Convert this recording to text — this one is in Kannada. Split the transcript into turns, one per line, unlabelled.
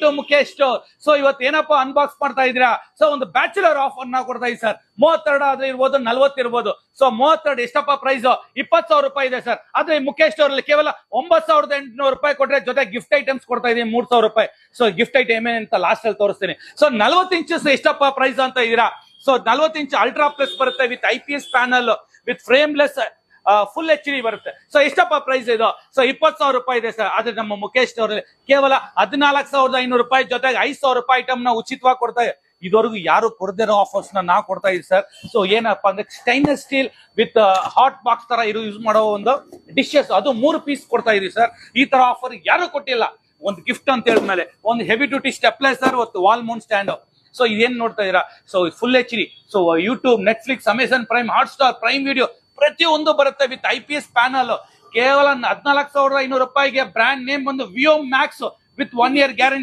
To Mukesh store. ಸೊ ಇವತ್ತು ಏನಪ್ಪಾ ಅನ್ಬಾಕ್ಸ್ ಮಾಡ್ತಾ ಇದೀರಾ? ಸೊ ಒಂದು ಬ್ಯಾಚುಲರ್ ಆಫರ್ ನಾವು ಕೊಡ್ತಾ ಇದೀವಿ ಸರ್. 32 ಆದ್ರೆ ಇರ್ಬೋದು, 40 ಇರ್ಬೋದು. ಸೊ 32 ಎಷ್ಟಪ್ಪ ಪ್ರೈಸ್? 20,000 ರೂಪಾಯಿ ಇದೆ ಸರ್. ಆದ್ರೆ ಮುಖೇಶ್ ಸ್ಟೋರ್ ಅಲ್ಲಿ ಕೇವಲ 9,800 ರೂಪಾಯಿ ಕೊಟ್ರೆ ಜೊತೆ ಗಿಫ್ಟ್ ಐಟಮ್ಸ್ ಕೊಡ್ತಾ ಇದೀವಿ 3,000 ರೂಪಾಯಿ. ಸೊ ಗಿಫ್ಟ್ ಐಟಮ್ ಅಂತ ಲಾಸ್ಟ್ ಅಲ್ಲಿ ತೋರಿಸ್ತೀನಿ. ಸೊ 40 ಇಂಚಸ್ ಎಷ್ಟಪ್ಪ ಪ್ರೈಸ್ ಅಂತ ಇದೀರಾ? ಸೊ 40 ಇಂಚ್ ಅಲ್ಟ್ರಾ ಪ್ಲಸ್ ಬರುತ್ತೆ with IPS panel with frameless full HD ಬರುತ್ತೆ. ಸೊ ಎಷ್ಟಪ್ಪ ಪ್ರೈಸ್ ಇದು? ಸೊ 20,000 ರೂಪಾಯಿ ಇದೆ ಸರ್. ಆದ್ರೆ ನಮ್ಮ ಮುಖೇಶ್ ಸ್ಟೋರ್ ಕೇವಲ 14,500 ರೂಪಾಯಿ ಜೊತೆಗೆ 5,000 ರೂಪಾಯಿ ಐಟಮ್ ನ ಉಚಿತವಾಗಿ ಕೊಡ್ತಾ ಇದೆ. ಇದುವರೆಗೂ ಯಾರು ಕೊಡದಿರೋ ಆಫರ್ಸ್ ನಾವು ಕೊಡ್ತಾ ಇದೀವಿ ಸರ್. ಸೊ ಏನಪ್ಪಾ ಅಂದ್ರೆ stainless steel with hot box ತರ ಯೂಸ್ ಮಾಡೋ ಒಂದು ಡಿಶಸ್, ಅದು 3 ಪೀಸ್ ಕೊಡ್ತಾ ಇದೀವಿ ಸರ್. ಈ ತರ ಆಫರ್ ಯಾರು ಕೊಟ್ಟಿಲ್ಲ. ಒಂದು ಗಿಫ್ಟ್ ಅಂತ ಹೇಳಿದ್ಮೇಲೆ ಒಂದು ಹೆವಿ ಡ್ಯೂಟಿ ಸ್ಟೆಪ್ಲೈಸರ್ ಮತ್ತು ವಾಲ್ ಮೌಂಟ್ ಸ್ಟ್ಯಾಂಡ್. ಸೊ ಇದೇನ್ ನೋಡ್ತಾ ಇದೀರಾ? So full HD. So YouTube, Netflix, Amazon prime, Hotstar, prime video ಪ್ರತಿಯೊಂದು ಬರುತ್ತೆ ವಿತ್ IPS ಪ್ಯಾನಲ್. ಕೇವಲ 14,500 ರೂಪಾಯಿಗೆ ಬ್ರಾಂಡ್ ನೇಮ್ ಬಂದು ವಿಯೋ ಮ್ಯಾಕ್ಸ್ ವಿತ್ 1 year ಗ್ಯಾರಂಟಿ.